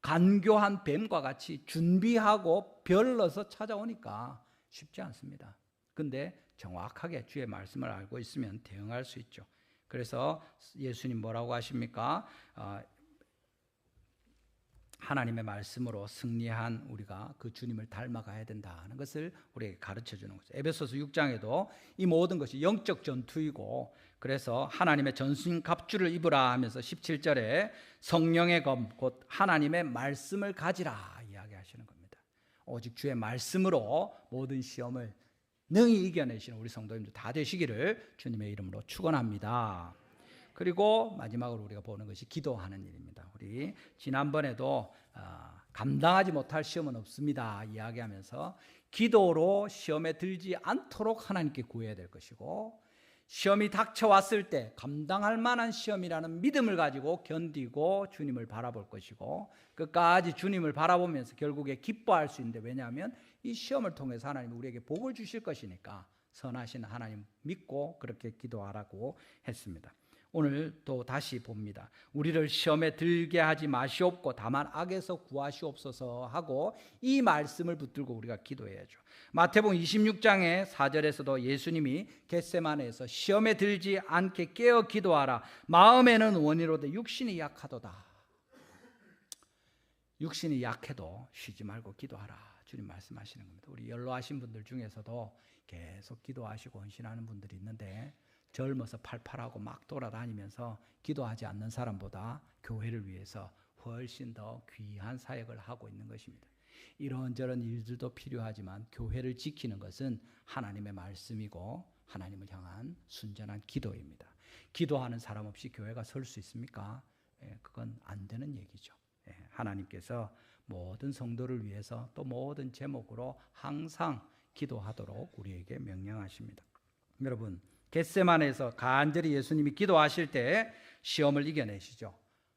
간교한 뱀과 같이 준비하고 별러서 찾아오니까 쉽지 않습니다. 근데 정확하게 주의 말씀을 알고 있으면 대응할 수 있죠. 그래서 예수님 뭐라고 하십니까? 하나님의 말씀으로 승리한 우리가 그 주님을 닮아가야 된다는 것을 우리에게 가르쳐 주는 거죠. 에베소서 6장에도 이 모든 것이 영적 전투이고, 그래서 하나님의 전신 갑주를 입으라 하면서 17절에 성령의 검 곧 하나님의 말씀을 가지라 이야기하시는 겁니다. 오직 주의 말씀으로 모든 시험을 능히 이겨내시는 우리 성도님들 다 되시기를 주님의 이름으로 축원합니다. 그리고 마지막으로 우리가 보는 것이 기도하는 일입니다. 우리 지난번에도 감당하지 못할 시험은 없습니다 이야기하면서 기도로 시험에 들지 않도록 하나님께 구해야 될 것이고, 시험이 닥쳐왔을 때 감당할 만한 시험이라는 믿음을 가지고 견디고 주님을 바라볼 것이고, 끝까지 주님을 바라보면서 결국에 기뻐할 수 있는데, 왜냐하면 이 시험을 통해서 하나님이 우리에게 복을 주실 것이니까 선하신 하나님 믿고 그렇게 기도하라고 했습니다. 오늘 또 다시 봅니다. 우리를 시험에 들게 하지 마시옵고 다만 악에서 구하시옵소서 하고 이 말씀을 붙들고 우리가 기도해야죠. 마태복음 26장의 4절에서도 예수님이 겟세마네에서 시험에 들지 않게 깨어 기도하라. 마음에는 원이로되 육신이 약하도다. 육신이 약해도 쉬지 말고 기도하라. 주님 말씀하시는 겁니다. 우리 연로하신 분들 중에서도 계속 기도하시고 헌신하는 분들이 있는데, 젊어서 팔팔하고 막 돌아다니면서 기도하지 않는 사람보다 교회를 위해서 훨씬 더 귀한 사역을 하고 있는 것입니다. 이런저런 일들도 필요하지만 교회를 지키는 것은 하나님의 말씀이고 하나님을 향한 순전한 기도입니다. 기도하는 사람 없이 교회가 설 수 있습니까? 그건 안 되는 얘기죠. 하나님께서 모든 성도를 위해서 또 모든 제목으로 항상 기도하도록 우리에게 명령하십니다. 여러분, 겟세마네에서 간절히 예수님이 기도하실 때 시험을 이겨내시죠.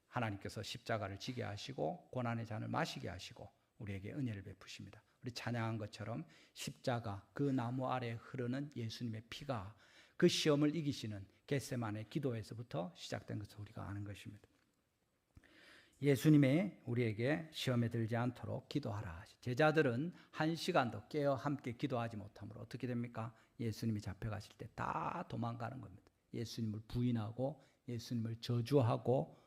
하나님께서 십자가를 지게 하시고 고난의 잔을 마시게 하시고 우리에게 은혜를 베푸십니다. 우리 찬양한 것처럼 십자가, 그 나무 아래 흐르는 예수님의 피가 그 시험을 이기시는 겟세마네 기도에서부터 시작된 것을 우리가 아는 것입니다. 예수님의 우리에게 시험에 들지 않도록 기도하라. 제자들은 1시간도 깨어 함께 기도하지 못하므로 어떻게 됩니까? 예수님이 잡혀가실 때 다 도망가는 겁니다. 예수님을 부인하고 예수님을 저주하고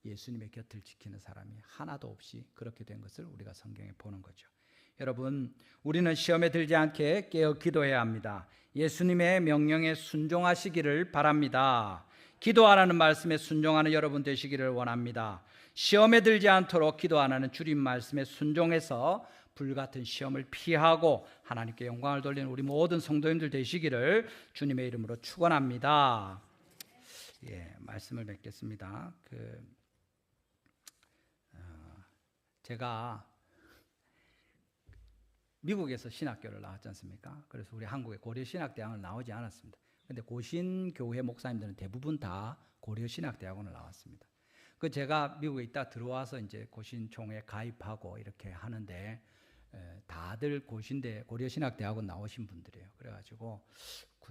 예수님의 곁을 지키는 사람이 하나도 없이 그렇게 된 것을 우리가 성경에 보는 거죠. 여러분, 우리는 시험에 들지 않게 깨어 기도해야 합니다. 예수님의 명령에 순종하시기를 바랍니다. 기도하라는 말씀에 순종하는 여러분 되시기를 원합니다. 시험에 들지 않도록 기도하라는 주님 말씀에 순종해서 불같은 시험을 피하고 하나님께 영광을 돌리는 우리 모든 성도님들 되시기를 주님의 이름으로 축원합니다. 말씀을 맺겠습니다. 제가 미국에서 신학교를 나왔지 않습니까? 그래서 우리 한국의 고려신학대학을 나오지 않았습니다. 근데 고신교회 목사님들은 대부분 다 고려신학대학원을 나왔습니다. 제가 미국에 있다 들어와서 이제 고신총에 가입하고 이렇게 하는데 다들 고려신학대학원 나오신 분들이에요. 그래가지고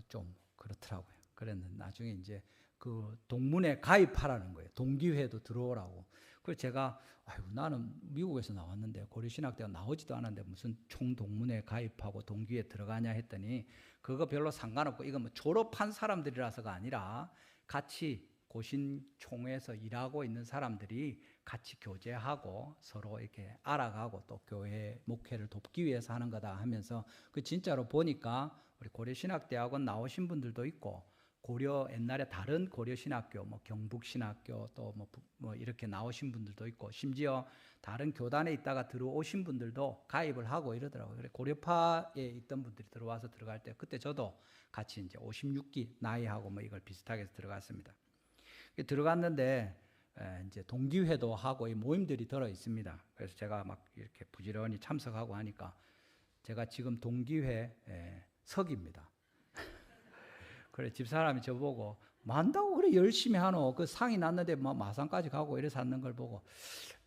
좀 그렇더라고요. 그랬는데 나중에 이제 그 동문회 가입하라는 거예요. 동기회도 들어오라고. 그래서 제가 나는 미국에서 나왔는데 고려신학대학 나오지도 않았는데 무슨 총동문회 가입하고 동기회 들어가냐 했더니 그거 별로 상관없고 이건 뭐 졸업한 사람들이라서가 아니라 같이 고신총회에서 일하고 있는 사람들이 같이 교제하고 서로 이렇게 알아가고 또 교회 목회를 돕기 위해서 하는 거다 하면서 진짜로 보니까 우리 고려신학대학원 나오신 분들도 있고 고려 옛날에 다른 고려신학교 뭐 경북신학교 또 뭐 이렇게 나오신 분들도 있고 심지어 다른 교단에 있다가 들어오신 분들도 가입을 하고 이러더라고요. 그래 고려파에 있던 분들이 들어와서 들어갈 때 그때 저도 같이 이제 56기 나이하고 뭐 이걸 비슷하게 해서 들어갔습니다. 들어갔는데 이제 동기회도 하고 이 모임들이 들어 있습니다. 그래서 제가 막 이렇게 부지런히 참석하고 하니까 제가 지금 동기회 석입니다. 그래 집사람이 저보고 만다고 그래 열심히 하노 그 상이 났는데 뭐 마산까지 가고 이래서 하는 걸 보고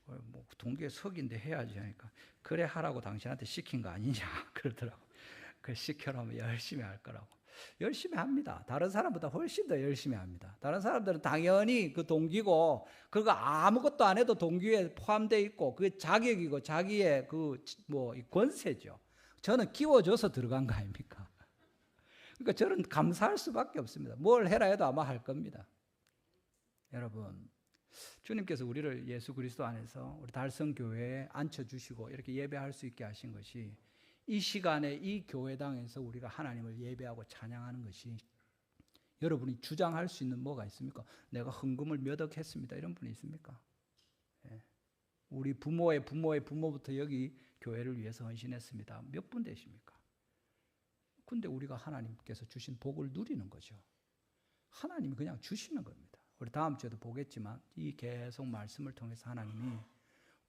뭐 동기회 석인데 해야지 하니까 그래 하라고 당신한테 시킨 거 아니냐 그러더라고. 그 시켜놓으면 열심히 할 거라고. 열심히 합니다. 다른 사람보다 훨씬 더 열심히 합니다. 다른 사람들은 당연히 그 동기고 그거 아무것도 안 해도 동기에 포함되어 있고 그 자격이고 자기의 그 뭐 권세죠. 저는 끼워줘서 들어간 거 아닙니까? 그러니까 저는 감사할 수밖에 없습니다. 뭘 해라 해도 아마 할 겁니다. 여러분, 주님께서 우리를 예수 그리스도 안에서 우리 달성교회에 앉혀주시고 이렇게 예배할 수 있게 하신 것이 이 시간에 이 교회당에서 우리가 하나님을 예배하고 찬양하는 것이 여러분이 주장할 수 있는 뭐가 있습니까? 내가 헌금을 몇 억 했습니다. 이런 분이 있습니까? 우리 부모의 부모부터 여기 교회를 위해서 헌신했습니다. 몇 분 되십니까? 근데 우리가 하나님께서 주신 복을 누리는 거죠. 하나님이 그냥 주시는 겁니다. 우리 다음 주에도 보겠지만 이 계속 말씀을 통해서 하나님이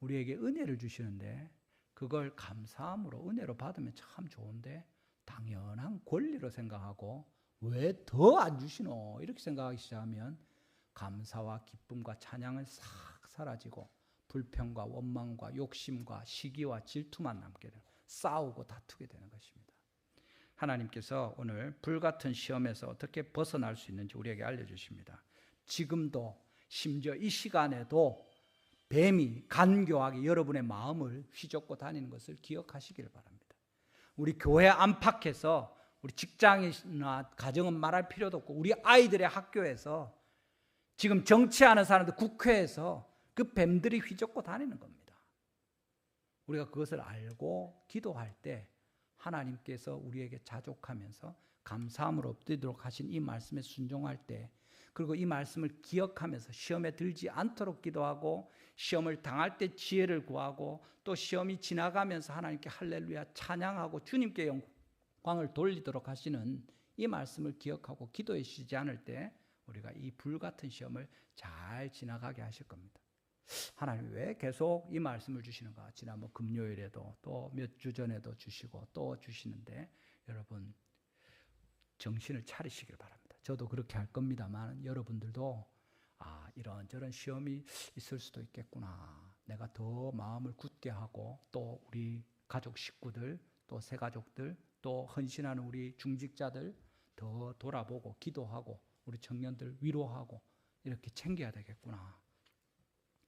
우리에게 은혜를 주시는데 그걸 감사함으로 은혜로 받으면 참 좋은데 당연한 권리로 생각하고 왜 더 안 주시노 이렇게 생각하기 시작하면 감사와 기쁨과 찬양은 싹 사라지고 불평과 원망과 욕심과 시기와 질투만 남게 되고 싸우고 다투게 되는 것입니다. 하나님께서 오늘 불같은 시험에서 어떻게 벗어날 수 있는지 우리에게 알려주십니다. 지금도 심지어 이 시간에도 뱀이 간교하게 여러분의 마음을 휘젓고 다니는 것을 기억하시기를 바랍니다. 우리 교회 안팎에서 우리 직장이나 가정은 말할 필요도 없고 우리 아이들의 학교에서 지금 정치하는 사람들 국회에서 그 뱀들이 휘젓고 다니는 겁니다. 우리가 그것을 알고 기도할 때 하나님께서 우리에게 자족하면서 감사함으로 엎드리도록 하신 이 말씀에 순종할 때 그리고 이 말씀을 기억하면서 시험에 들지 않도록 기도하고 시험을 당할 때 지혜를 구하고 또 시험이 지나가면서 하나님께 할렐루야 찬양하고 주님께 영광을 돌리도록 하시는 이 말씀을 기억하고 기도해 주시지 않을 때 우리가 이 불같은 시험을 잘 지나가게 하실 겁니다. 하나님이 왜 계속 이 말씀을 주시는가? 지난번 금요일에도 또 몇 주 전에도 주시고 또 주시는데 여러분 정신을 차리시길 바랍니다. 저도 그렇게 할 겁니다만 여러분들도 이런저런 시험이 있을 수도 있겠구나. 내가 더 마음을 굳게 하고 또 우리 가족 식구들 또 새가족들 또 헌신하는 우리 중직자들 더 돌아보고 기도하고 우리 청년들 위로하고 이렇게 챙겨야 되겠구나.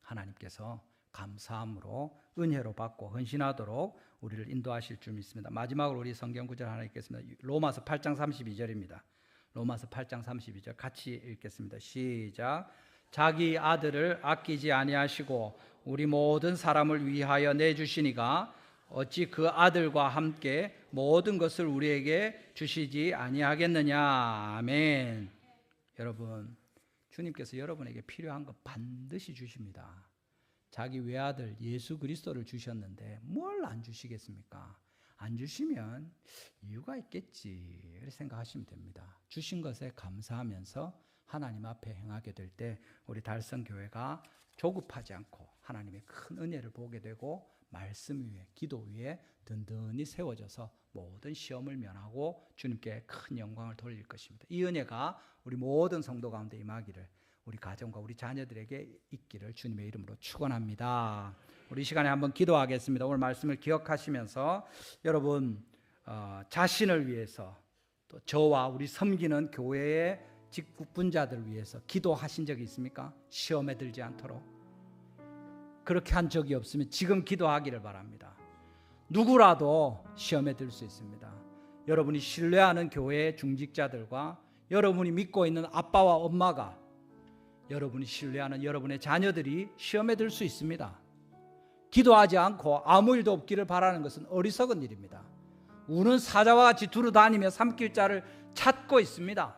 하나님께서 감사함으로 은혜로 받고 헌신하도록 우리를 인도하실 줄 믿습니다. 마지막으로 우리 성경 구절 하나 읽겠습니다. 로마서 8장 32절입니다. 로마서 8장 32절 같이 읽겠습니다. 시작. 자기 아들을 아끼지 아니하시고 우리 모든 사람을 위하여 내주시니가 어찌 그 아들과 함께 모든 것을 우리에게 주시지 아니하겠느냐. 아멘. 여러분, 주님께서 여러분에게 필요한 것 반드시 주십니다. 자기 외아들 예수 그리스도를 주셨는데 뭘 안 주시겠습니까? 안 주시면 이유가 있겠지 생각하시면 됩니다. 주신 것에 감사하면서 하나님 앞에 행하게 될 때 우리 달성교회가 조급하지 않고 하나님의 큰 은혜를 보게 되고 말씀 위에 기도 위에 든든히 세워져서 모든 시험을 면하고 주님께 큰 영광을 돌릴 것입니다. 이 은혜가 우리 모든 성도 가운데 임하기를 우리 가정과 우리 자녀들에게 있기를 주님의 이름으로 축원합니다. 우리 이 시간에 한번 기도하겠습니다. 오늘 말씀을 기억하시면서 여러분 자신을 위해서 또 저와 우리 섬기는 교회의 직분자들을 위해서 기도하신 적이 있습니까? 시험에 들지 않도록. 그렇게 한 적이 없으면 지금 기도하기를 바랍니다. 누구라도 시험에 들 수 있습니다. 여러분이 신뢰하는 교회의 중직자들과 여러분이 믿고 있는 아빠와 엄마가 여러분이 신뢰하는 여러분의 자녀들이 시험에 들 수 있습니다. 기도하지 않고 아무 일도 없기를 바라는 것은 어리석은 일입니다. 우는 사자와 같이 두루다니며 삼킬 자를 찾고 있습니다.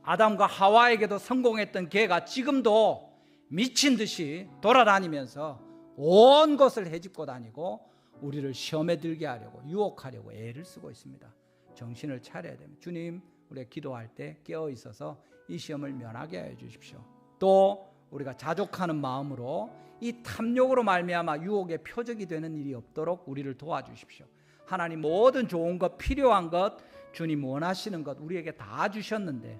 아담과 하와에게도 성공했던 개가 지금도 미친 듯이 돌아다니면서 온 것을 헤집고 다니고 우리를 시험에 들게 하려고 유혹하려고 애를 쓰고 있습니다. 정신을 차려야 됩니다. 주님, 우리가 기도할 때 깨어 있어서 이 시험을 면하게 해 주십시오. 또 우리가 자족하는 마음으로 이 탐욕으로 말미암아 유혹의 표적이 되는 일이 없도록 우리를 도와주십시오. 하나님 모든 좋은 것, 필요한 것, 주님 원하시는 것 우리에게 다 주셨는데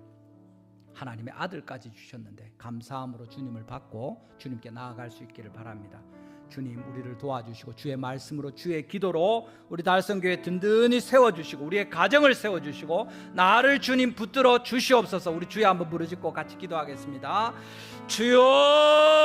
하나님의 아들까지 주셨는데 감사함으로 주님을 받고 주님께 나아갈 수 있기를 바랍니다. 주님, 우리를 도와주시고 주의 말씀으로 주의 기도로 우리 달성교회 든든히 세워주시고 우리의 가정을 세워주시고 나를 주님 붙들어 주시옵소서. 우리 주여 한번 부르짖고 같이 기도하겠습니다. 주여